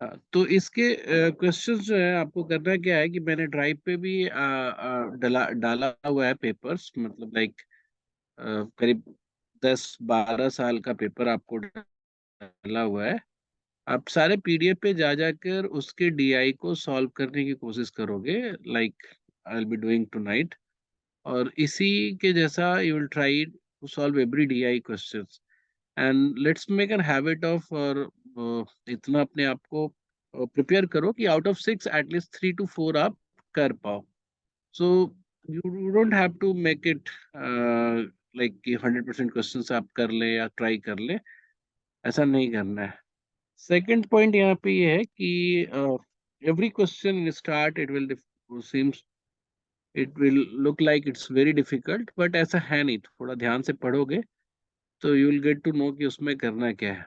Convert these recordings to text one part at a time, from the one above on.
हाँ, तो इसके क्वेश्चंस जो है आपको करना क्या है कि मैंने ड्राइव पे भी डाला डाला हुआ है पेपर्स, मतलब लाइक करीब 10-12 साल का पेपर आपको डाला हुआ है। आप सारे पीडीएफ पे जा जाकर उसके डीआई को सॉल्व करने की कोशिश करोगे, like I will be doing tonight. और इसी के जैसा you will try to solve every DI questions, and let's make an habit of, और इतना अपने आप को प्रिपेयर करो कि आउट ऑफ 6 एटलीस्ट 3 to 4 आप कर पाओ। So you don't have to make it like कि 100% क्वेश्चंस आप कर ले या ट्राई कर ले, ऐसा नहीं करना है। सेकंड पॉइंट यहाँ पे ये है कि every question in start seems it will look like it's very difficult, but ऐसा है नहीं। थोड़ा ध्यान से पढ़ोगे तो you will get to know कि उसमें करना क्या है।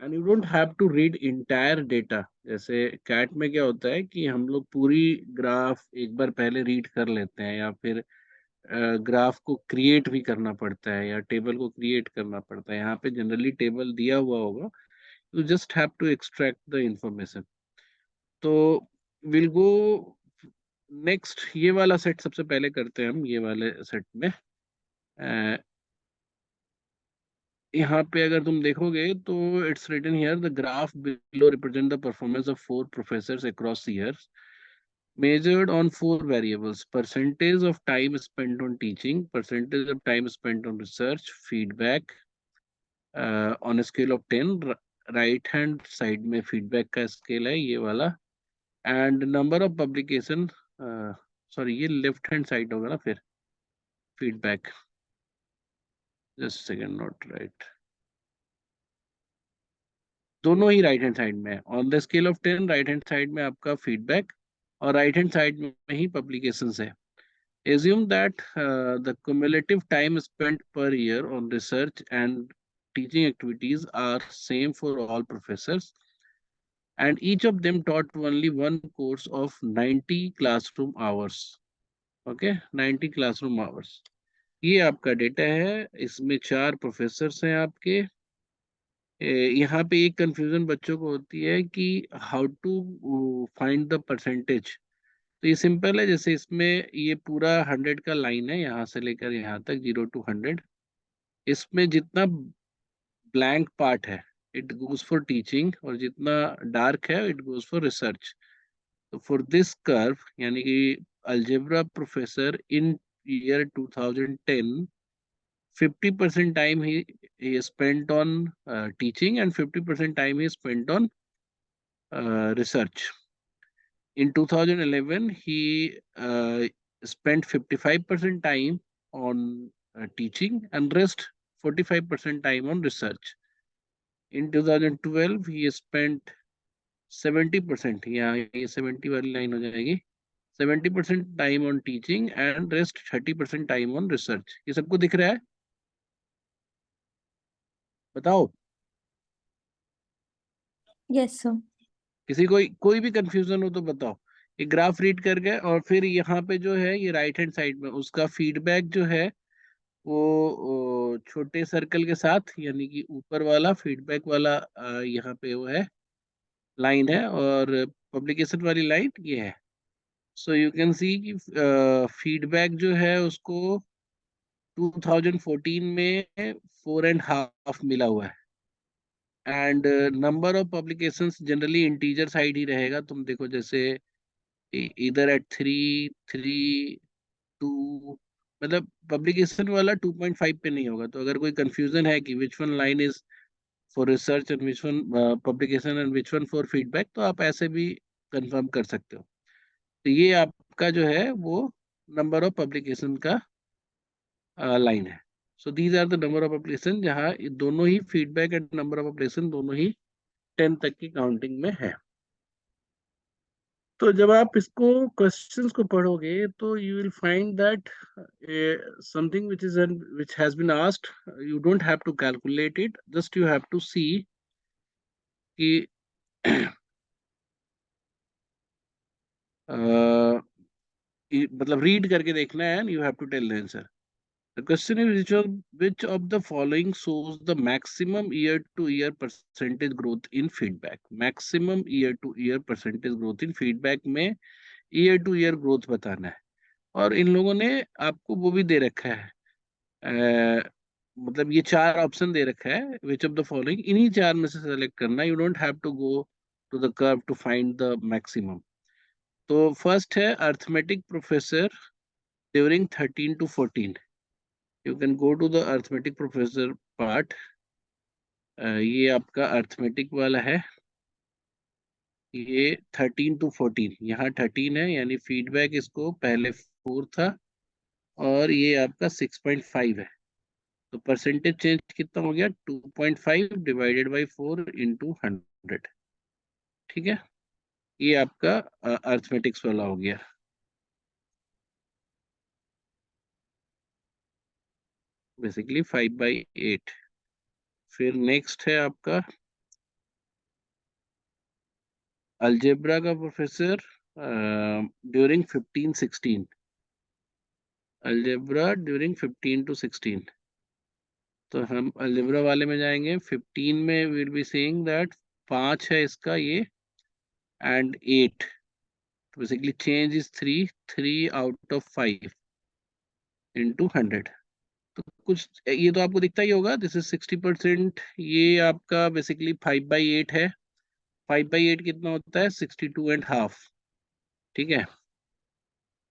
And you don't have to read entire data. जैसे कैट में क्या होता है कि हम लोग पूरी ग्राफ एक बार पहले रीड कर लेते हैं, या फिर ग्राफ को क्रिएट भी करना पड़ता है या टेबल को क्रिएट करना पड़ता है। यहाँ पे जनरली टेबल दिया हुआ होगा, you just have to extract the information. तो विल गो नेक्स्ट, ये वाला सेट सबसे पहले करते हैं हम। ये वाले सेट में यहाँ पे अगर तुम देखोगे तो it's written here, the graph below represent the performance of 4 professors across years measured on 4 variables: percentage of time spent on teaching, percentage of time spent on research, feedback on a scale of 10। Right hand side में feedback का scale है ये वाला, and number of publication, sorry ये left hand side होगा ना फिर, feedback, just second, not right, दोनों ही राइट हैंड साइड में है। On the scale of 10 right hand side में आपका फीडबैक, और राइट हैंड साइड में ही पब्लिकेशंस है। Assume that the cumulative time spent per year on research and teaching activities are same for all professors, and each of them taught only one course of 90 classroom hours. Okay, 90 classroom hours। ये आपका data है, इसमें 4 professors हैं आपके। यहाँ पे एक confusion बच्चों को होती है कि how to find the percentage. तो ये सिंपल है, जैसे इसमें ये पूरा 100 का लाइन है, यहाँ से लेकर यहाँ तक 0 to 100। इसमें जितना ब्लैंक पार्ट है इट गोज फॉर टीचिंग, और जितना डार्क है इट गोज फॉर रिसर्च। तो फॉर दिस कर्व, यानी कि algebra professor in year 2010, 50% time he spent on teaching and 50% time he spent on research. In 2011, he spent 55% time on teaching and rest 45% time on research. In 2012, he spent 70%, यहाँ ये 70 वाली line हो जाएगी, 70% time on teaching and rest 30% time on research. ये सबको दिख रहा है? बताओ, यस सर। किसी कोई भी कंफ्यूजन हो तो बताओ। ये ग्राफ रीड कर गए, और फिर यहाँ पे जो है ये राइट हैंड साइड में उसका फीडबैक जो है वो छोटे सर्कल के साथ, यानी कि ऊपर वाला फीडबैक वाला यहाँ पे वो है, लाइन है, और पब्लिकेशन वाली लाइन ये है। सो यू कैन सी कि फीडबैक जो है उसको 2014 में 4.5 मिला हुआ है, and number of publications generally integer side ही रहेगा। तुम देखो जैसे इधर एट 3, 3, 2, मतलब पब्लिकेशन वाला 2.5 पे नहीं होगा। तो अगर कोई कंफ्यूजन है कि which one line is for research and which one publication and which one for feedback, तो आप ऐसे भी कंफर्म कर सकते हो। तो ये आपका जो है वो नंबर ऑफ पब्लिकेशन का लाइन है। So these are the number of publication, जहाँ दोनों ही feedback and number of publication दोनों ही 10 तक की काउंटिंग में है। तो जब आप इसको क्वेश्चंस को पढ़ोगे तो you will find that something which has been asked, you don't have to calculate it, just you have to see कि मतलब रीड करके देखना है, and you have to tell the answer. The question is which of the following shows the maximum year-to-year percentage growth in feedback? Maximum year-to-year percentage growth in feedback में year-to-year growth बताना है, और इन लोगों ने आपको वो भी दे रखा है, मतलब ये चार ऑप्शन दे रखा है, विच ऑफ द फॉलोइंग, इन्हीं चार में से सेलेक्ट करना, you don't have to go to the curve to find the maximum. तो फर्स्ट है arithmetic professor during 13 to 14। You can go to the arithmetic professor part. ये आपका अर्थमेटिक वाला है, ये 13 to 14, यहाँ 13 है, यानी फीडबैक इसको पहले 4 था, और ये आपका 6.5 है। तो परसेंटेज चेंज कितना हो गया, 2.5 डिवाइडेड बाई 4 into 100। ठीक है, ये आपका अर्थमेटिक्स वाला हो गया, बेसिकली 5/8। फिर नेक्स्ट है आपका अलजेब्रा का professor during 15-16। Algebra during 15 to 16। तो हम अलजेब्रा वाले में जाएंगे, 15 में विल बी सेइंग दैट 5 है इसका ये, and 8, basically change is 3 out of 5 into 100। तो कुछ ये तो आपको दिखता ही होगा, दिस इज 60%। ये आपका बेसिकली 5/8 है। 5/8 कितना होता है, 62.5। ठीक है,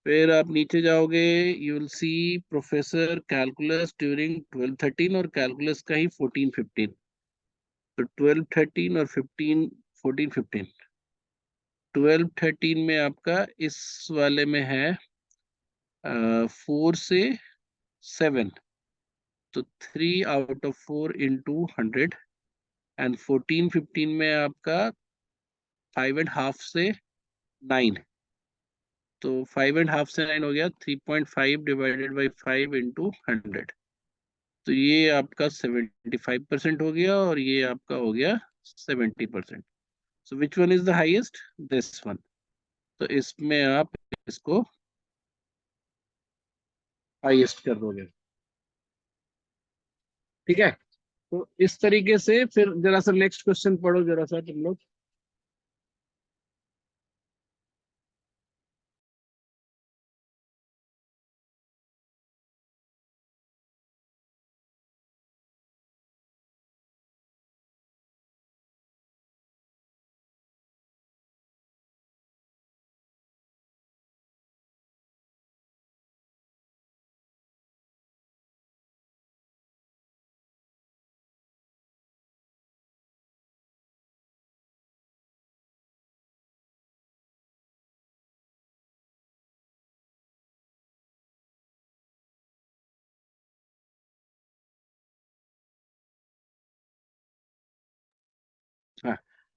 फिर आप नीचे जाओगे, you will C professor calculus during 12-13, और कैलकुलस का ही 14-15। तो 12-13 और 15-14-15। 12-13 में आपका इस वाले में है 4 से 7, तो 3 out of 4 into 100। एंड 14-15 में आपका 5.5 से 9, तो 5.5 से 9 हो गया, 3.5 डिवाइडेड बाई 5 into 100। तो ये आपका 75% हो गया, और ये आपका हो गया 70%। So which one is the highest, this one. तो इसमें आप इसको हाईएस्ट कर दोगे। ठीक है, तो इस तरीके से फिर जरा सा नेक्स्ट क्वेश्चन पढ़ो जरा सा तुम लोग। हाँ,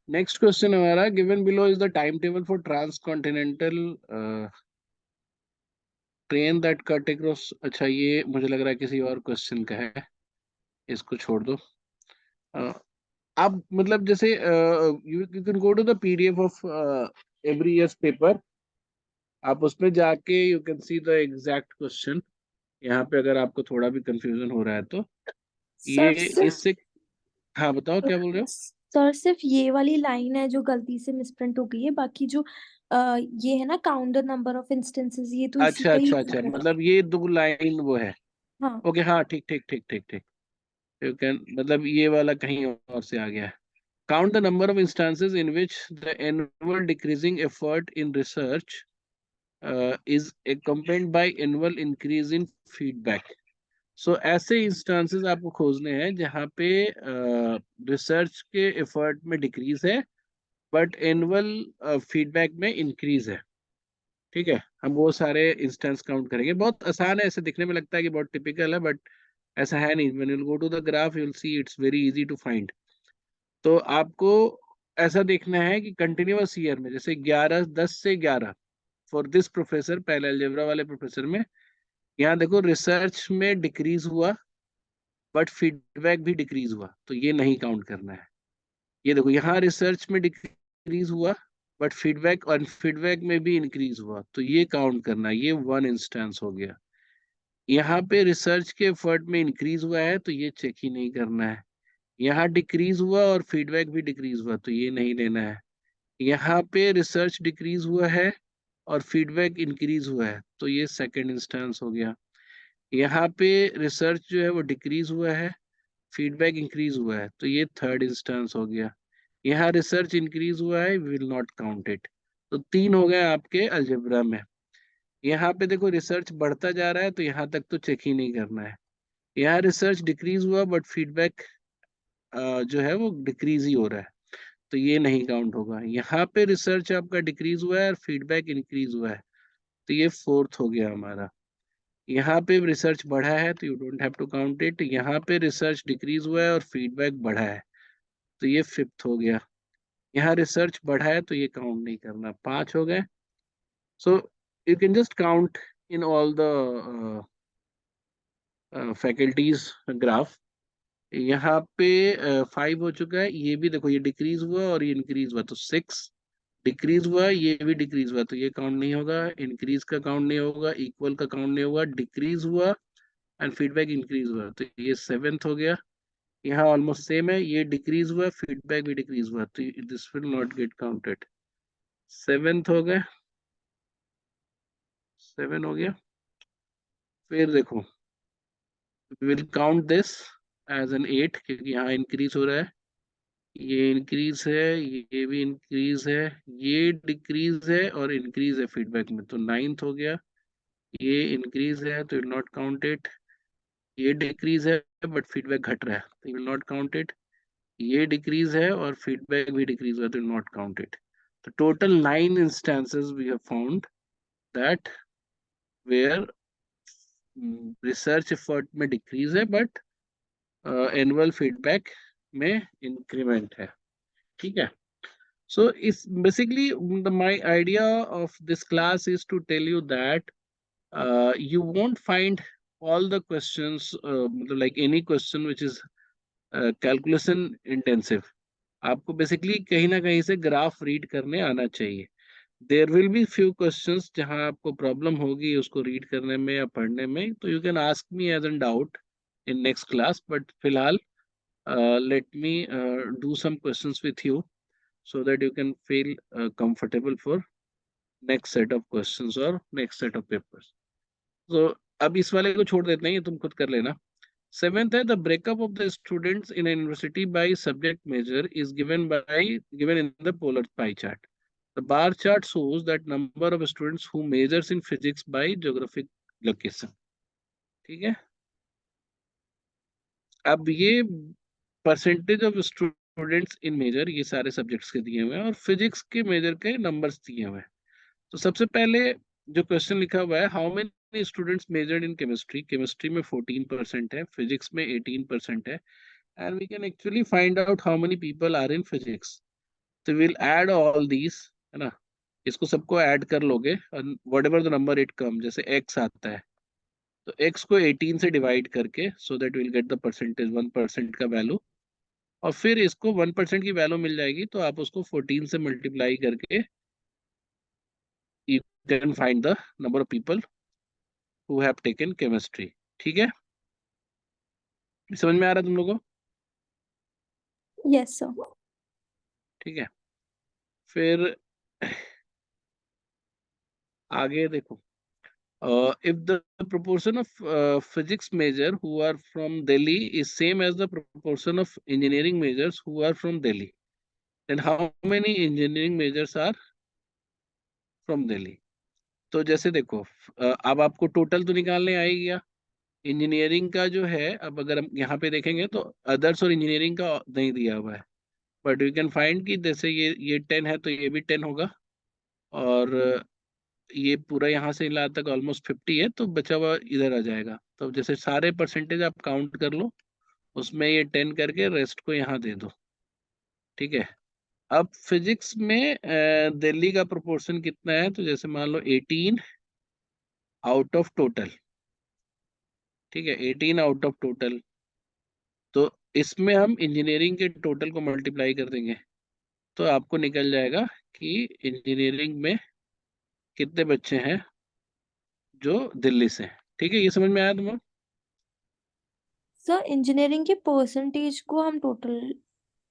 नेक्स्ट क्वेश्चन हमारा, given below is the time table for transcontinental train that cut across. अच्छा, ये मुझे लग रहा है किसी और क्वेश्चन का है, इसको छोड़ दो। अ, आप मतलब जैसे you can go to the PDF of every years paper, आप उसमें जाके you can see the exact question. यहाँ पे अगर आपको थोड़ा भी कंफ्यूजन हो रहा है तो ये सर सिर्फ इससे। हाँ, बताओ क्या बोल रहे हो। सर सिर्फ ये वाली लाइन है जो गलती से मिसप्रिंट हो गई है, बाकी जो ये है ना, count the number of instances, ये तो इसी अच्छा का ही अच्छा अच्छा, है। मतलब ये 2 लाइन वो है। हाँ ओके, हाँ, ठीक ठीक ठीक ठीक ठीक। यू कैन, मतलब ये वाला कहीं और से आ गया है। Count the number of instances in which the annual decreasing effort in research is accompanied by annual increase in feedback। सो ऐसे इंस्टेंसेस आपको खोजने हैं जहाँ पे रिसर्च के एफर्ट में डिक्रीज है, बट एनुअल फीडबैक में इंक्रीज है। ठीक है, हम वो सारे इंस्टेंस काउंट करेंगे। बहुत आसान है, ऐसे दिखने में लगता है कि बहुत टिपिकल है, बट ऐसा है नहीं। When you go to the graph you will see it's very easy to find. तो आपको ऐसा देखना है कि कंटिन्यूअस ईयर में, जैसे 11, 10 से 11 फॉर दिस प्रोफेसर, पहले अलजेब्रा वाले प्रोफेसर में, यहाँ देखो रिसर्च में डिक्रीज हुआ, बट फीडबैक भी डिक्रीज हुआ, तो ये नहीं काउंट करना है। ये देखो, यहाँ रिसर्च में डिक्रीज हुआ, बट फीडबैक और फीडबैक में भी इंक्रीज हुआ, तो ये काउंट करना है। ये वन इंस्टेंस हो गया। यहाँ पे रिसर्च के एफर्ट में इंक्रीज हुआ है तो ये चेक ही नहीं करना है। यहाँ डिक्रीज हुआ और फीडबैक भी डिक्रीज हुआ तो ये नहीं लेना है। यहाँ पे रिसर्च डिक्रीज हुआ है और फीडबैक इंक्रीज हुआ है तो ये सेकंड इंस्टेंस हो गया। यहाँ पे रिसर्च जो है वो डिक्रीज हुआ है, फीडबैक इंक्रीज हुआ है तो ये थर्ड इंस्टेंस हो गया। यहाँ रिसर्च इंक्रीज हुआ है, विल नॉट काउंट इट। तो तीन हो गए आपके अलजेब्रा में। यहाँ पे देखो रिसर्च बढ़ता जा रहा है तो यहाँ तक तो चेक ही नहीं करना है। यहाँ रिसर्च डिक्रीज हुआ बट फीडबैक जो है वो डिक्रीज ही हो रहा है तो ये नहीं काउंट होगा। यहाँ पे रिसर्च आपका डिक्रीज हुआ है और फीडबैक इंक्रीज हुआ है तो ये फोर्थ हो गया हमारा। यहाँ पे रिसर्च बढ़ा है तो you don't have to count it. यहाँ पे रिसर्च डिक्रीज हुआ है और फीडबैक बढ़ा है तो ये फिफ्थ हो गया। यहाँ रिसर्च बढ़ा है तो ये काउंट नहीं करना। पांच हो गए। So you can just count in all the faculties graph. यहाँ पे फाइव हो चुका है, ये भी देखो ये डिक्रीज हुआ और ये इंक्रीज हुआ तो सिक्स। डिक्रीज हुआ, ये भी डिक्रीज हुआ तो ये काउंट नहीं होगा। इंक्रीज का काउंट नहीं होगा, इक्वल का काउंट नहीं होगा। डिक्रीज हुआ एंड फीडबैक इंक्रीज हुआ तो ये सेवेंथ हो गया। यहाँ ऑलमोस्ट सेम है, ये डिक्रीज हुआ, फीडबैक भी डिक्रीज हुआ तो this will not get counted. Seventh हो गया, सेवन हो गया। फिर देखो will count this as an eight क्योंकि यहाँ इंक्रीज हो रहा है, ये इंक्रीज है, ये भी इंक्रीज है, ये डिक्रीज है और इंक्रीज है फीडबैक में तो नाइन्थ हो गया। ये इंक्रीज है तो विल नॉट काउंट इट। ये डिक्रीज है बट फीडबैक घट रहा है तो विल नॉट काउंट इट। ये डिक्रीज है और फीडबैक भी डिक्रीज हुआ तो विल नॉट काउंट इट। तो total 9 instances we have found that where research effort में डिक्रीज है बट एनुअल फीडबैक में इंक्रीमेंट है। ठीक है। So it's basically my idea of this class is to tell you that you won't find all the questions like any question which is calculation intensive. आपको basically कहीं ना कहीं से graph read करने आना चाहिए। There will be few questions जहां आपको प्रॉब्लम होगी उसको रीड करने में या पढ़ने में तो you can ask me as an doubt in next class but फिलहाल let me do some questions with you so that you can feel comfortable for next set of questions or next set of papers. So अब इस वाले को छोड़ देते हैं, ये तुम खुद कर लेना। सेवेंथ है the breakup of the students in university by subject major is given in the polar pie chart. The bar chart shows that number of students who majors in physics by geographic location। ठीक है। अब ये percentage of students in major ये सारे subjects के दिए हुए हैं और फिजिक्स के मेजर के नंबर्स दिए हुए हैं। तो सबसे पहले जो क्वेश्चन लिखा हुआ है how many students majored in chemistry. Chemistry में 14% है, फिजिक्स में 18% है and we can actually find out how many people are in physics. तो विल ऐड ऑल दीज, है ना, इसको सबको ऐड कर लोगे और whatever the number it come, जैसे एक्स आता है तो एक्स को 18 से डिवाइड करके so that will get the percentage 1% का वैल्यू। और फिर इसको 1% की वैल्यू मिल जाएगी तो आप उसको 14 से मल्टीप्लाई करके you can find the number of people who have taken chemistry। ठीक है, समझ में आ रहा है तुम लोगों को? Yes sir. ठीक है। फिर आगे देखो, if the proportion of physics major who are from Delhi is same as the proportion of engineering majors who are from Delhi, then how many engineering majors are from Delhi? तो जैसे देखो अब आपको टोटल तो निकालने आएगा। Engineering का जो है, अब अगर हम यहाँ पे देखेंगे तो अदर्स और इंजीनियरिंग का नहीं दिया हुआ है बट यू कैन फाइंड कि जैसे ये 10 है तो ये भी 10 होगा और ये पूरा यहाँ से ला तक ऑलमोस्ट 50 है तो बचा हुआ इधर आ जाएगा। तो जैसे सारे परसेंटेज आप काउंट कर लो, उसमें ये 10 करके रेस्ट को यहाँ दे दो। ठीक है। अब फिजिक्स में दिल्ली का प्रोपोर्शन कितना है, तो जैसे मान लो 18 आउट ऑफ टोटल। ठीक है, 18 आउट ऑफ टोटल। तो इसमें हम इंजीनियरिंग के टोटल को मल्टीप्लाई कर देंगे तो आपको निकल जाएगा कि इंजीनियरिंग में कितने बच्चे हैं जो दिल्ली से हैं। ठीक है, ये समझ में आया तुम्हें? सर इंजीनियरिंग के परसेंटेज को हम टोटल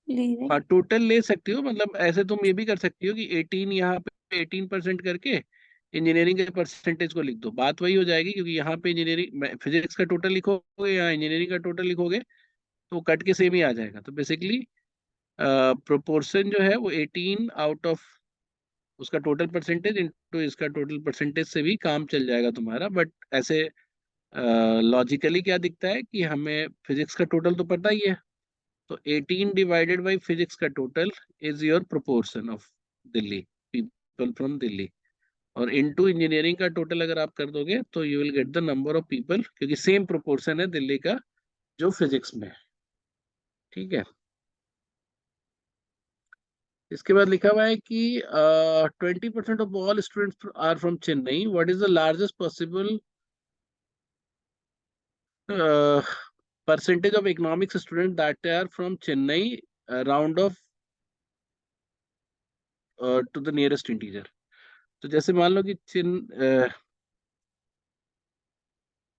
ले रहे हैं? हाँ, टोटल ले सकती हो, मतलब ऐसे तुम ये भी कर सकती हो कि 18 यहाँ पे 18% करके इंजीनियरिंग के परसेंटेज को लिख दो, बात वही हो जाएगी, क्योंकि यहाँ पे इंजीनियरिंग फिजिक्स का टोटल लिखोगे, यहाँ इंजीनियरिंग का टोटल लिखोगे, तो कट के सेम ही आ जाएगा। तो बेसिकली प्रोपोर्शन जो है वो 18 आउट ऑफ उसका टोटल परसेंटेज इंटू इसका टोटल परसेंटेज से भी काम चल जाएगा तुम्हारा। बट ऐसे लॉजिकली क्या दिखता है कि हमें फिजिक्स का टोटल तो पता ही है, तो 18 डिवाइडेड बाई फिजिक्स का total is your proportion of Delhi, people from Delhi, और इनटू इंजीनियरिंग का टोटल अगर आप कर दोगे तो you will get the number of people, क्योंकि सेम प्रोपोर्शन है दिल्ली का जो फिजिक्स में है। ठीक है, इसके बाद लिखा हुआ है कि 20% of all students are from Chennai, what is the largest possible percentage of economics students that are from Chennai, round of to the nearest integer। तो जैसे मान लो कि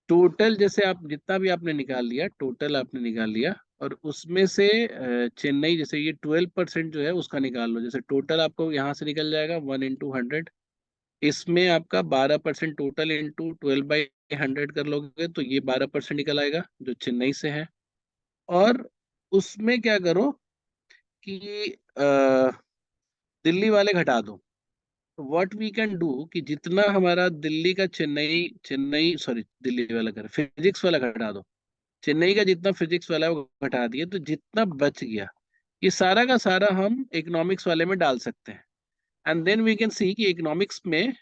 टोटल जैसे आप जितना भी आपने निकाल लिया, टोटल आपने निकाल लिया, और उसमें से चेन्नई जैसे ये 12% जो है उसका निकाल लो। जैसे टोटल आपको यहाँ से निकल जाएगा 1 into 100, इसमें आपका 12% टोटल इंटू 12/100 कर लोगे तो ये 12% निकल आएगा जो चेन्नई से है। और उसमें क्या करो कि दिल्ली वाले घटा दो। व्हाट वी कैन डू कि जितना हमारा दिल्ली का चेन्नई चेन्नई सॉरी दिल्ली वाला कर फिजिक्स वाला घटा दो, चेन्नई का जितना फिजिक्स वाला है वो घटा दिए, तो जितना बच गया ये सारा का सारा हम इकोनॉमिक्स वाले में डाल सकते हैं। And then we can see कि इकोनॉमिक्स में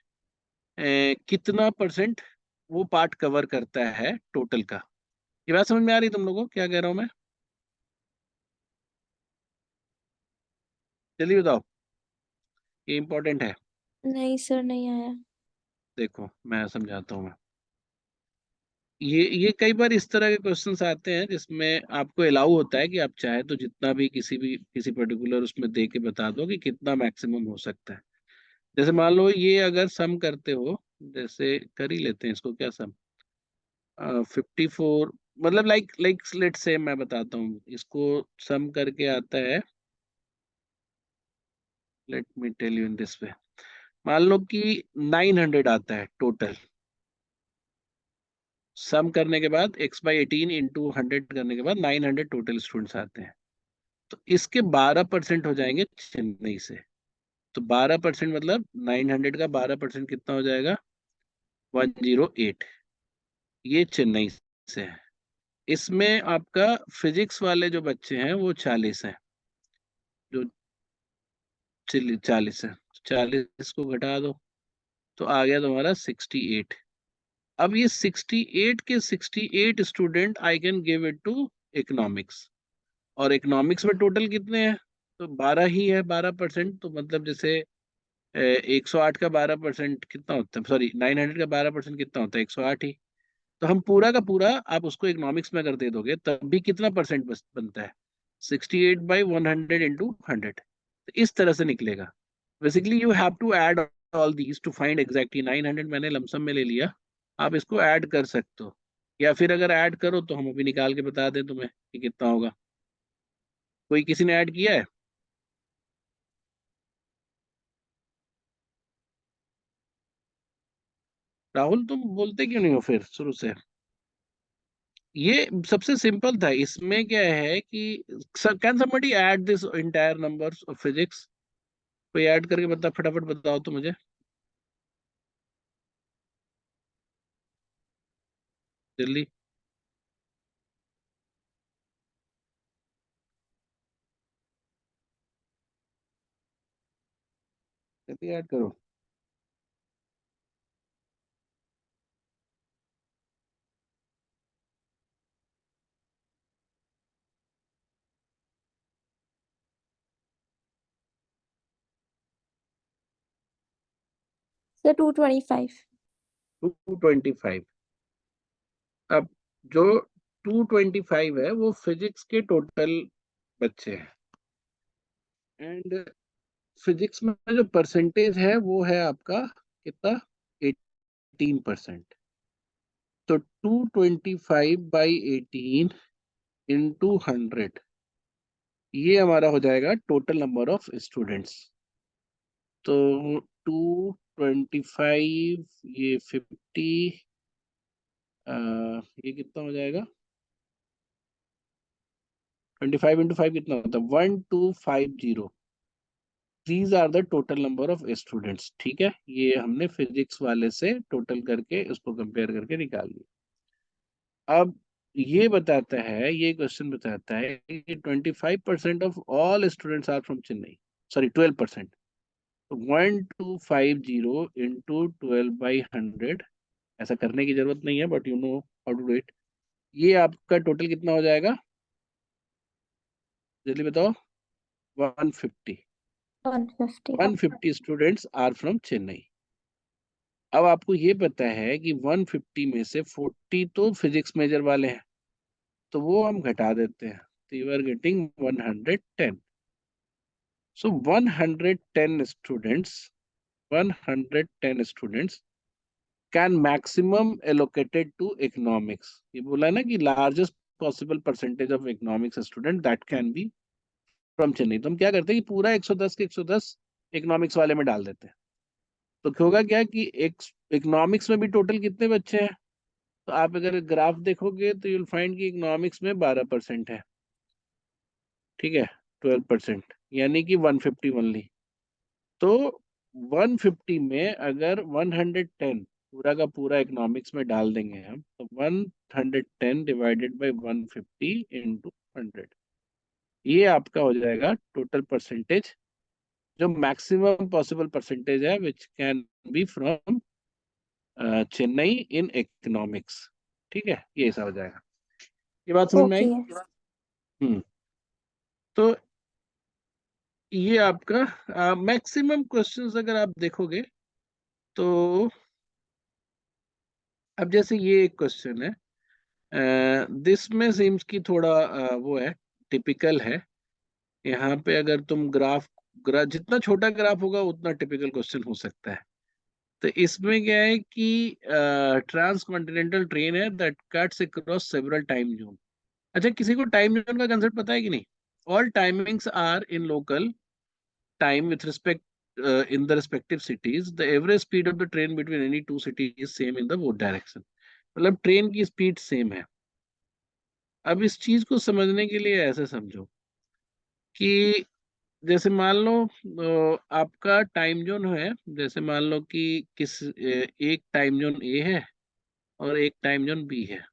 कितना परसेंट वो पार्ट कवर करता है टोटल का। ये बात समझ में आ रही है तुम लोगों को क्या कह रहा हूँ मैं? जल्दी बताओ, ये इंपॉर्टेंट है। नहीं सर, नहीं आया। देखो मैं समझाता हूँ। मैं ये कई बार इस तरह के क्वेश्चंस आते हैं जिसमें आपको अलाउ होता है कि आप चाहे तो जितना भी किसी पर्टिकुलर उसमें दे के बता दो कि कितना मैक्सिमम हो सकता है। जैसे मान लो ये अगर सम करते हो, जैसे कर ही लेते हैं इसको, क्या सम 54, मतलब लाइक लाइक लेट से मैं बताता हूँ इसको, सम करके आता है, let me tell you in this way. मान लो कि 900 आता है टोटल, सम करने के बाद x/18 इंटू 100 करने के बाद 900 टोटल स्टूडेंट्स आते हैं। तो इसके 12% हो जाएंगे चेन्नई से। तो 12% मतलब 900 का 12% कितना हो जाएगा? 108। ये चेन्नई से है। इसमें आपका फिजिक्स वाले जो बच्चे हैं वो 40 हैं, जो 40 है, 40 को घटा दो तो आ गया तुम्हारा 68। अब ये 68 के 68 student I can give it to economics. और इकोनॉमिक्स में टोटल कितने हैं? तो 12 ही है, 12%। तो मतलब जैसे 108 का 12% कितना होता है, सॉरी 900 का 12% कितना होता है? 108 ही। तो हम पूरा का पूरा आप उसको इकोनॉमिक्स में अगर दे दोगे तब भी कितना परसेंट बनता है? 68/100 इंटू 100। तो इस तरह से निकलेगा। Basically you have to add all these to find exactly 900 मैंने लमसम में ले लिया, आप इसको ऐड कर सकते हो, या फिर अगर ऐड करो तो हम अभी निकाल के बता दें तुम्हें कि कितना होगा। कोई किसी ने ऐड किया है? राहुल तुम बोलते क्यों नहीं हो फिर शुरू से? ये सबसे सिंपल था, इसमें क्या है कि can somebody add this entire numbers of physics? कोई ऐड करके बता, फटाफट बताओ तो मुझे जल्दी। जल्दी ऐड करो। सर 225। 225। अब जो 225 है वो फिजिक्स के टोटल बच्चे हैं, एंड फिजिक्स में जो परसेंटेज है वो है आपका कितना? 18%। तो 225/18 इंटू 100, ये हमारा हो जाएगा टोटल नंबर ऑफ स्टूडेंट्स। तो 225, ये 50, ये कितना हो जाएगा? 25 × 5 कितना होता है? 1250। These are the total number of students. ठीक है, ये हमने फिजिक्स वाले से टोटल करके उसको कंपेयर करके निकाल लिया। अब ये बताता है, ये क्वेश्चन बताता है कि 25% of all students are from Chennai, sorry 12%। तो 1250 इंटू 12/100, ऐसा करने की जरूरत नहीं है, but you know how to do it. ये आपका टोटल कितना हो जाएगा, जल्दी बताओ? 150। 150। 150 स्टूडेंट्स आर फ्रॉम चेन्नई। अब आपको ये पता है कि 150 में से 40 तो फिजिक्स मेजर वाले हैं, तो वो हम घटा देते हैं, तो you are getting 110। So 110 students, 110 students can maximum allocated to economics. ये बोला ना कि largest possible percentage of economics student that can be from Chennai. तो हम क्या करते हैं कि पूरा 110 के 110 इकोनॉमिक्स वाले में डाल देते हैं। तो होगा क्या कि एक इकोनॉमिक्स में भी टोटल कितने बच्चे हैं? तो आप अगर ग्राफ देखोगे तो यूल फाइंड कि इकोनॉमिक्स में 12% है, ठीक है, 12%, यानी कि 150 ओनली। तो 150 में अगर 110 पूरा का पूरा इकोनॉमिक्स में डाल देंगे हम, तो 110 डिवाइडेड बाई 150 इंटू 100, ये आपका हो जाएगा टोटल परसेंटेज, जो मैक्सिमम पॉसिबल परसेंटेज है which can be from Chennai in economics. ठीक है, ये ऐसा हो जाएगा। ये बात समझ में आई? ओके। हम्म। तो ये आपका मैक्सिमम क्वेश्चंस अगर आप देखोगे तो, अब जैसे ये एक क्वेश्चन है, दिस में सीम्स की थोड़ा वो है, टिपिकल है। यहाँ पे अगर तुम ग्राफ जितना छोटा ग्राफ होगा उतना टिपिकल क्वेश्चन हो सकता है। तो इसमें क्या है कि ट्रांस कॉन्टिनेंटल ट्रेन है that cuts across several time zone. अच्छा, किसी को टाइम जोन का कंसेप्ट पता है कि नहीं? All timings are in local time with respect in the respective cities. The average speed of the train between any two cities is same in the both direction. मतलब train की speed same है। अब इस चीज को समझने के लिए ऐसे समझो कि जैसे मान लो आपका टाइम जोन है, जैसे मान लो कि एक टाइम जोन ए है और एक टाइम जोन बी है,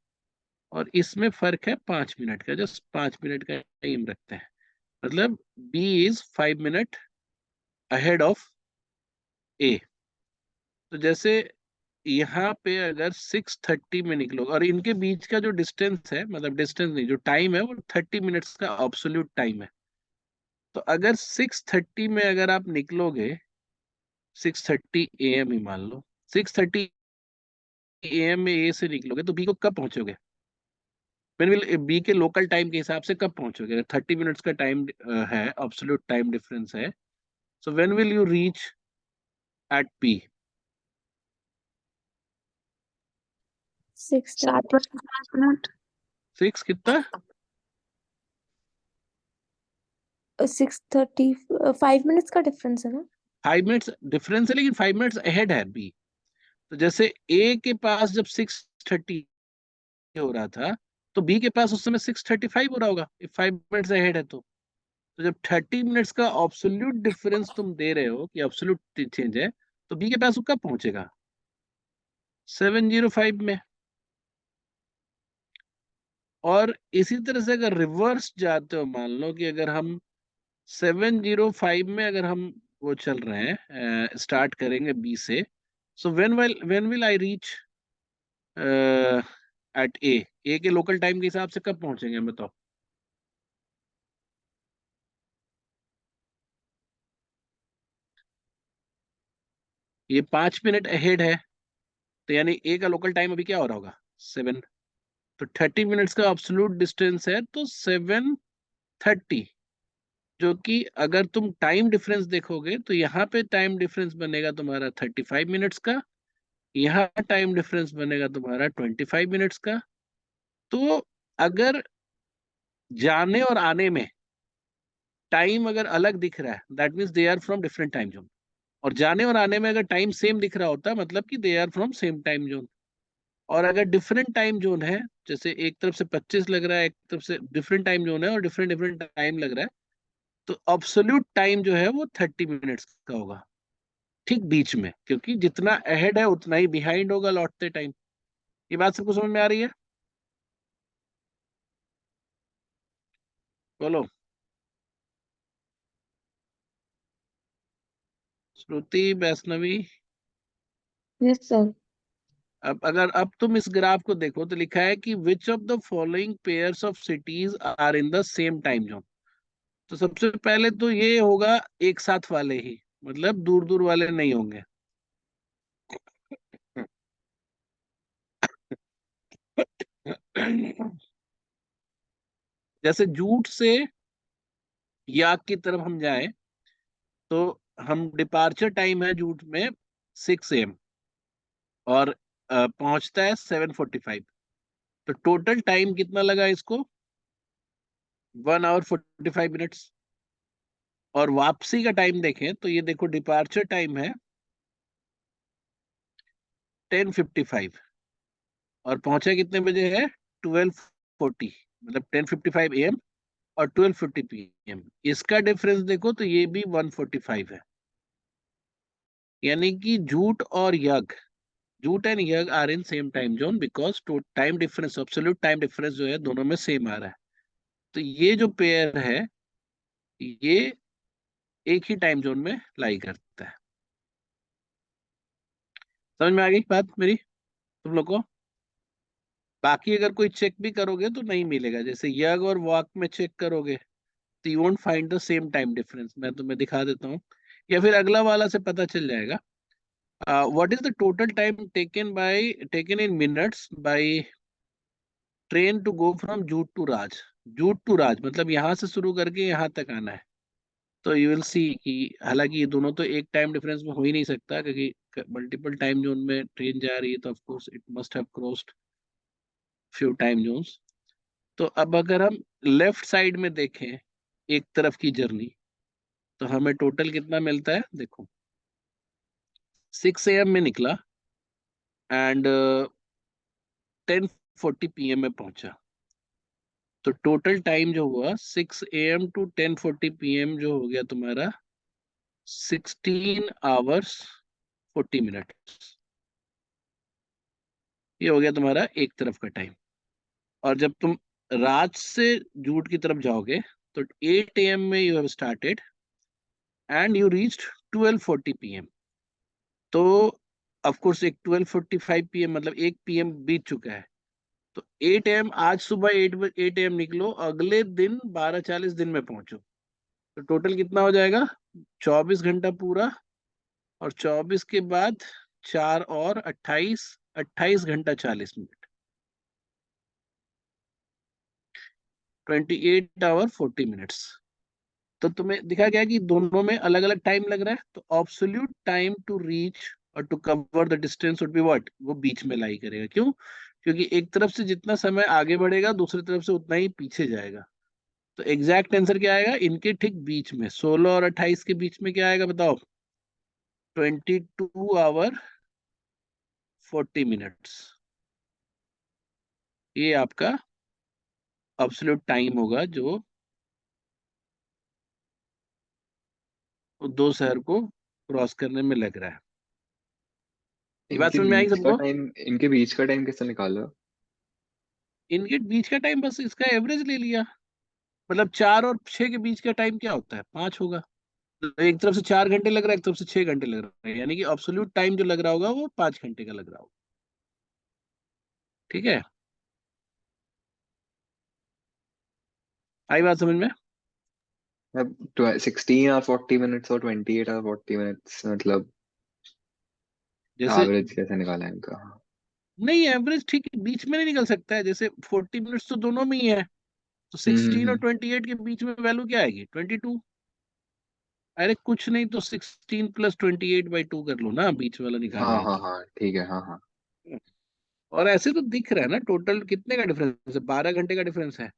और इसमें फर्क है 5 मिनट का, जस्ट 5 मिनट का टाइम रखते हैं। मतलब B is 5 minute ahead of A. तो जैसे यहाँ पे अगर 6:30 में निकलोगे, और इनके बीच का जो डिस्टेंस है, मतलब डिस्टेंस नहीं, जो टाइम है वो 30 मिनट्स का ऑब्सोल्यूट टाइम है। तो अगर 6:30 में अगर आप निकलोगे, 6:30 AM ही मान लो, 6:30 AM में ए से निकलोगे तो बी को कब पहुंचोगे? मैंने विल बी के लोकल टाइम के हिसाब से कब पहुंचोगे? अगर 30 मिनट्स का टाइम है, ऑब्सोल्यूट टाइम डिफरेंस है, so when will you reach at B? 6:30। 7 बज के 5 मिनट। 6 कितना? 6:30। 5 मिनट्स का डिफरेंस है ना? 5 मिनट्स डिफरेंस है, लेकिन 5 मिनट्स अहेड है बी। तो जैसे ए के पास जब 6:30 हो रहा था, तो बी के पास उस समय 6:35 हो रहा होगा, 5 मिनट्स अहेड है। तो जब 30 मिनट्स का ऑब्सोल्यूट डिफरेंस तुम दे रहे हो कि ऑब्सोल्यूट चेंज है, तो बी के पास वो कब पहुंचेगा? 7:05 में। और इसी तरह से अगर रिवर्स जाते हो, मान लो कि अगर हम 7:05 में अगर हम वो चल रहे हैं, स्टार्ट करेंगे बी से, so when will I reach at A के लोकल टाइम के हिसाब से कब पहुंचेंगे हम, बताओ? ये 5 मिनट अहेड है, तो यानी ए का लोकल टाइम अभी क्या हो रहा होगा? 7। तो 30 मिनट्स का ऑब्सोल्यूट डिस्टेंस है, तो 7:30, जो कि अगर तुम टाइम डिफरेंस देखोगे तो यहाँ पे टाइम डिफरेंस बनेगा तुम्हारा 35 मिनट्स का, यहाँ टाइम डिफरेंस बनेगा तुम्हारा 25 मिनट्स का। तो अगर जाने और आने में टाइम अगर अलग दिख रहा है, that means they are from different time zone. और जाने और आने में अगर टाइम सेम दिख रहा होता है, मतलब कि they are from same time zone. और अगर डिफरेंट टाइम जोन है, जैसे एक तरफ से 25 लग रहा है, एक तरफ से डिफरेंट टाइम जोन है और डिफरेंट डिफरेंट टाइम लग रहा है, तो अब्सोल्यूट टाइम जो है वो 30 मिनट्स का होगा, ठीक बीच में, क्योंकि जितना अहेड है उतना ही बिहाइंड होगा लौटते टाइम। ये बात सबको समझ में आ रही है? बोलो। श्रुति, वैष्णवी। Yes sir. अब तुम इस ग्राफ को देखो तो लिखा है कि which of the following pairs of cities are in the same time zone. तो सबसे पहले तो ये होगा एक साथ वाले ही, मतलब दूर दूर वाले नहीं होंगे। जैसे जूट से याक की तरफ हम जाएं, तो हम डिपार्चर टाइम है जूट में 6 AM, और पहुंचता है 7:45। तो टोटल टाइम कितना लगा इसको? 1 hour 45 minutes। और वापसी का टाइम देखें तो ये देखो, डिपार्चर टाइम है 10:55, और पहुंचा कितने बजे है? 12:40, मतलब 10:55 AM और 12:50 PM। इसका डिफरेंस देखो तो ये भी 1:45 है। यानी कि Jute and Yag are in same time zone, because time difference, absolute time difference जो है दोनों में सेम आ रहा है। तो ये जो पेयर है, ये एक ही टाइम जोन में लाई करता है। समझ में आ गई बात मेरी तुम लोग को? बाकी अगर कोई चेक भी करोगे तो नहीं मिलेगा, जैसे यग और वॉक में चेक करोगे तो you won't find the same time difference. मैं तुम्हें दिखा देता हूँ, या फिर अगला वाला से पता चल जाएगा। What is the total time taken in minutes by train to go from Jute to Raj? Jute to Raj मतलब यहाँ से शुरू करके यहाँ तक आना है। तो यू विल सी कि हालांकि ये दोनों तो एक टाइम डिफरेंस में हो ही नहीं सकता, क्योंकि मल्टीपल टाइम जोन में ट्रेन जा रही है, तो of course it must have crossed few time zones. तो अब अगर हम लेफ्ट साइड में देखें एक तरफ की जर्नी, तो हमें टोटल कितना मिलता है देखो। 6 AM में निकला एंड 10:40 PM में पहुंचा। तो टोटल टाइम जो हुआ 6 AM टू 10:40 PM जो हो गया तुम्हारा 16 hours 40 minutes। ये हो गया तुम्हारा एक तरफ का टाइम। और जब तुम रात से जूट की तरफ जाओगे तो 8 AM में you have started and you reached 12:40 PM। तो ऑफ कोर्स एक 12:45 PM मतलब 1 PM बीत चुका है। तो 8 AM, आज सुबह 8 AM निकलो, अगले दिन 12:40 दिन में पहुंचो, तो टोटल कितना हो जाएगा? 24 घंटा पूरा। और 24 के बाद 4 और 28, 28 घंटा 40 मिनट, 28 hour 40 minutes। तो तुम्हें दिखा गया कि दोनों में अलग अलग टाइम लग रहा है। तो ऑब्सोल्यूट टाइम टू रीच और to cover the distance would be what, वो बीच में लाई करेगा। क्यों? क्योंकि एक तरफ से जितना समय आगे बढ़ेगा, दूसरी तरफ से उतना ही पीछे जाएगा। तो एग्जैक्ट आंसर क्या आएगा? इनके ठीक बीच में, 16 और 28 के बीच में क्या आएगा बताओ? 22 hour 40 minutes। ये आपका एब्सोल्यूट टाइम होगा जो दो शहर को क्रॉस करने में लग रहा है। ये बात इनके समझ में आई बीच का सबको? टाइम इनके बीच का टाइम कैसे निकाला? इनके बीच का टाइम बस इसका एवरेज ले लिया। मतलब 4 और 6 के बीच का टाइम क्या होता है? 5 होगा। तो एक तरफ से 4 घंटे लग रहा है, एक तरफ से 6 घंटे लग रहा है, यानी कि एब्सोल्यूट टाइम जो लग रहा होगा वो 5 घंटे का लग रहा होगा। ठीक है, आई बात समझ में? अब 16 hour 40 minutes और 28 hour 40 minutes, मतलब जैसे एवरेज कैसे निकाला इनका? नहीं, एवरेज ठीक बीच में नहीं निकल सकता है। जैसे 40 मिनट्स तो दोनों में ही है, तो हम्म 16 और हम्म 28 के बीच में वैल्यू क्या आएगी? 22। अरे कुछ नहीं तो 16 + 28/2 कर लो ना, बीच वाला निकालना हाँ है हाँ तो। हाँ ठीक है, हाँ हाँ। और ऐसे तो दिख रहा है ना टोटल कितने का डिफरेंस है, 12 घंटे का डिफरेंस है।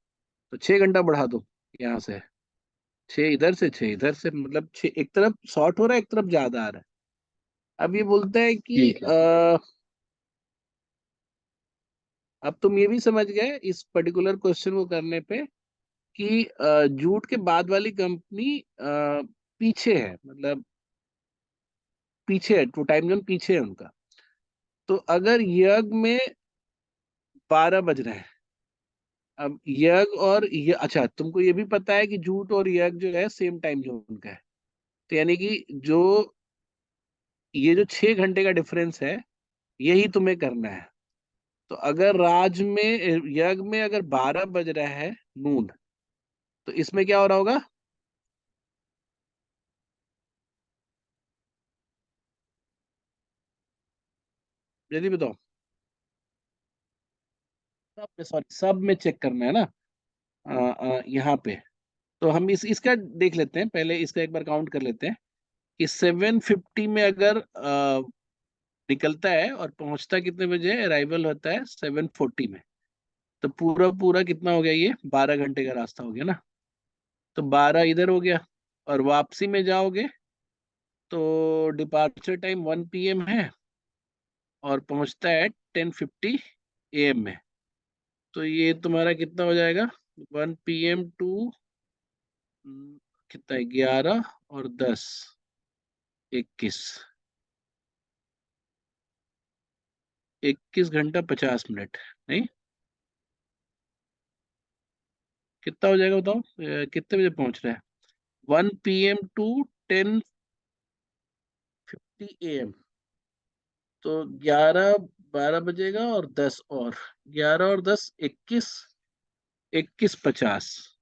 तो 6 घंटा बढ़ा दो यहाँ से, 6 इधर से 6 इधर से, मतलब 6 एक तरफ शॉर्ट हो रहा है, एक तरफ ज्यादा आ रहा है। अब ये बोलता है कि ठीक है। अब तुम ये भी समझ गए इस पर्टिकुलर क्वेश्चन को करने पे कि जूट के बाद वाली कंपनी पीछे है, मतलब पीछे है, टू टाइम जोन पीछे है उनका। तो अगर यज्ञ में 12 बज रहे हैं, अब यज्ञ और ये, अच्छा तुमको ये भी पता है कि जूट और यज्ञ जो है सेम टाइम जोन का है। तो यानी कि जो ये जो 6 घंटे का डिफरेंस है, यही तुम्हें करना है। तो अगर राज में, यज्ञ में अगर 12 बज रहा है नून, तो इसमें क्या हो रहा होगा? जल्दी बताओ। सब में, सॉरी सब में चेक करना है ना। यहाँ पे तो हम इसका देख लेते हैं, पहले इसका एक बार काउंट कर लेते हैं कि 7:50 में अगर निकलता है और पहुंचता कितने बजे, अराइवल होता है 7:40 में। तो पूरा पूरा कितना हो गया, ये 12 घंटे का रास्ता हो गया ना। तो 12 इधर हो गया, और वापसी में जाओगे तो डिपार्चर टाइम 1 PM है और पहुंचता है 10:50 AM में। तो ये तुम्हारा कितना हो जाएगा, 1 PM टू कितना है, 11 और 10, 21, 21 घंटा 50 मिनट। नहीं, कितना हो जाएगा बताओ, कितने बजे पहुंच रहा है? 1 PM टू 10:50 AM। तो 11 12 बजेगा और 10 और 11 और 10, 21, 21:50।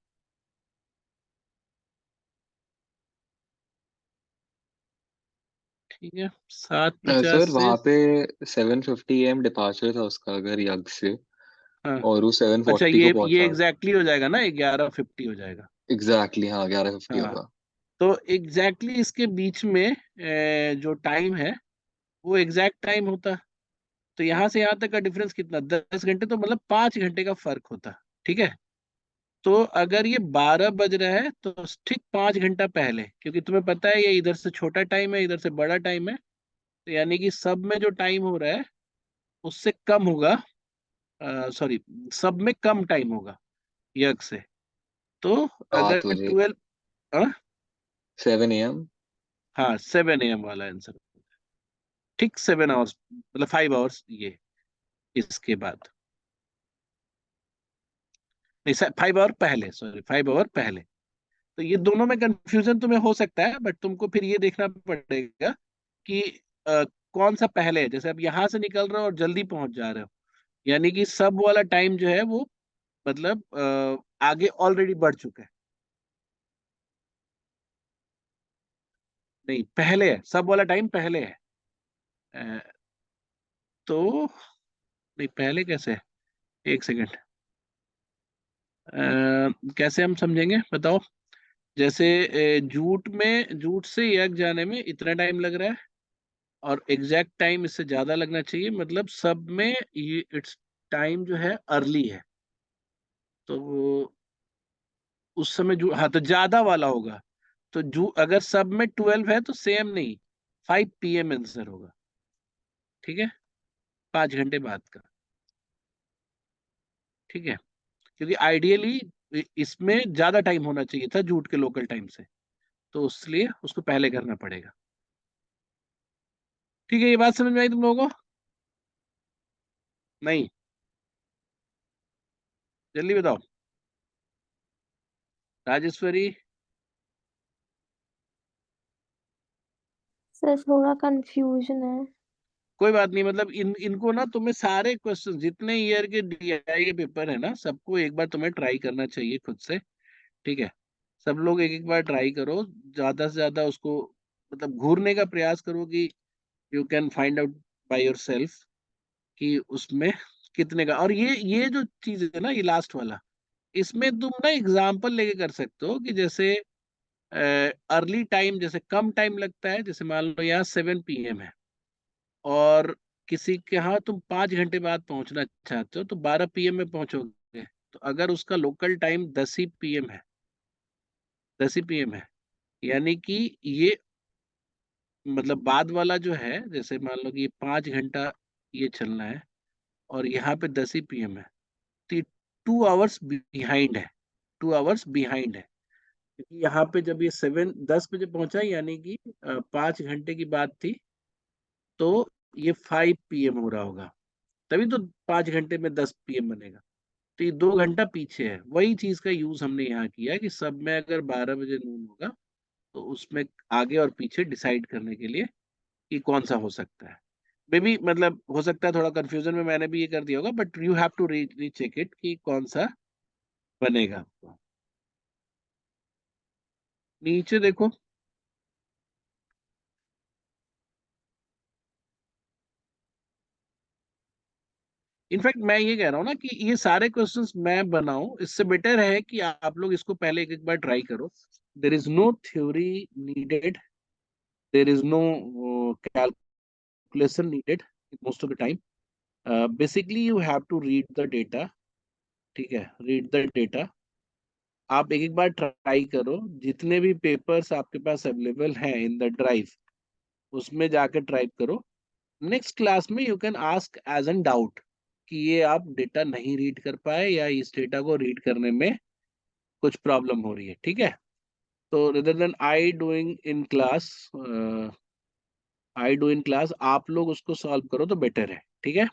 ठीक है, 7:50 सर से। वहाँ पे 7:50 AM डिपार्चर था उसका, अगर यज्ञ से, हाँ, और वो सेवन अच्छा फोर्टी को ये पहुंचा। एग्जैक्टली हो जाएगा ना, 11:50 हो जाएगा। एग्जैक्टली हाँ, 11:50 हाँ, होगा। तो एग्जैक्टली इसके बीच में जो टाइम है वो एग्जैक्ट टाइम होता। तो यहाँ से यहाँ तक का डिफरेंस कितना, 10 घंटे, तो मतलब 5 घंटे का फर्क होता। ठीक है। तो अगर ये 12 बज रहा है तो ठीक 5 घंटा पहले, क्योंकि तुम्हें पता है ये इधर से छोटा टाइम है, इधर से बड़ा टाइम है, तो यानी कि सब में जो टाइम हो रहा है उससे कम होगा, सॉरी, सब में कम टाइम होगा यज्ञ से। तो 7 अगर बजे 12, हाँ, 7 AM। हाँ 7 AM वाला आंसर, ठीक 7 आवर्स, मतलब 5 आवर्स ये इसके बाद, नहीं 5 आवर पहले, सॉरी 5 आवर पहले। तो ये दोनों में कंफ्यूजन तुम्हें हो सकता है, बट तुमको फिर ये देखना पड़ेगा कि कौन सा पहले है। जैसे अब यहाँ से निकल रहे हो और जल्दी पहुंच जा रहे हो, यानी कि सब वाला टाइम जो है वो, मतलब आगे ऑलरेडी बढ़ चुका है। नहीं, पहले है, सब वाला टाइम पहले है। अ, तो नहीं, पहले कैसे है, एक सेकेंड, कैसे हम समझेंगे बताओ। जैसे जूट से यज्ञ जाने में इतना टाइम लग रहा है, और एग्जैक्ट टाइम इससे ज्यादा लगना चाहिए, मतलब सब में ये इट्स टाइम जो है अर्ली है। तो उस समय जो, हाँ तो ज्यादा वाला होगा। तो जो अगर सब में 12 है तो सेम नहीं, 5 PM आंसर होगा। ठीक है, 5 घंटे बाद का। ठीक है, क्योंकि आइडियली इसमें ज्यादा टाइम होना चाहिए था जूट के लोकल टाइम से, तो इसलिए उसको पहले करना पड़ेगा। ठीक है, ये बात समझ में आई तुम लोगों को? नहीं, जल्दी बताओ। राजेश्वरी। सर थोड़ा कंफ्यूजन है। कोई बात नहीं, मतलब इनको ना तुम्हें सारे क्वेश्चन जितने ईयर के DI के पेपर है ना, सबको एक बार तुम्हें ट्राई करना चाहिए खुद से। ठीक है, सब लोग एक एक बार ट्राई करो, ज्यादा से ज्यादा उसको मतलब घूरने का प्रयास करो कि you can find out by your self कि उसमें कितने का। और ये जो चीज है ना, ये लास्ट वाला, इसमें तुम ना एग्जाम्पल लेके कर सकते हो कि जैसे अर्ली टाइम जैसे कम टाइम लगता है, जैसे मान लो यहाँ 7 PM है और किसी के यहाँ तुम 5 घंटे बाद पहुंचना चाहते हो तो 12 PM में पहुंचोगे, तो अगर उसका लोकल टाइम 10 ही PM है, 10 ही PM है, यानी कि ये मतलब बाद वाला जो है, जैसे मान लो कि ये 5 घंटा ये चलना है और यहाँ पे 10 ही PM है, तो 2 आवर्स बिहाइंड है, 2 आवर्स बिहाइंड है, क्योंकि यहाँ पे जब ये 10 बजे पहुंचा यानी कि 5 घंटे की बात थी, तो ये 5 PM हो रहा होगा, तभी तो 5 घंटे में 10 PM बनेगा, तो ये 2 घंटा पीछे है। वही चीज का यूज हमने यहाँ किया है कि सब में अगर 12 बजे नून होगा तो उसमें आगे और पीछे डिसाइड करने के लिए कि कौन सा हो सकता है। मे बी मतलब हो सकता है थोड़ा कंफ्यूजन में मैंने भी ये कर दिया होगा, but you have to recheck it कि कौन सा बनेगा आपको। नीचे देखो, इनफैक्ट मैं ये कह रहा हूँ ना कि ये सारे क्वेश्चंस मैं बनाऊं, इससे बेटर है कि आप लोग इसको पहले एक बार ट्राई करो। There is no theory needed, there is no calculation needed most of the time. Basically you have to read the data, ठीक है, रीड द डेटा। आप एक बार ट्राई करो, जितने भी पेपर्स आपके पास अवेलेबल हैं इन द ड्राइव, उसमें जाकर ट्राई करो। नेक्स्ट क्लास में you can ask as an doubt कि ये आप डेटा नहीं रीड कर पाए या इस डेटा को रीड करने में कुछ प्रॉब्लम हो रही है, ठीक है। तो rather than I doing in class, आप लोग उसको सॉल्व करो तो बेटर है, ठीक है।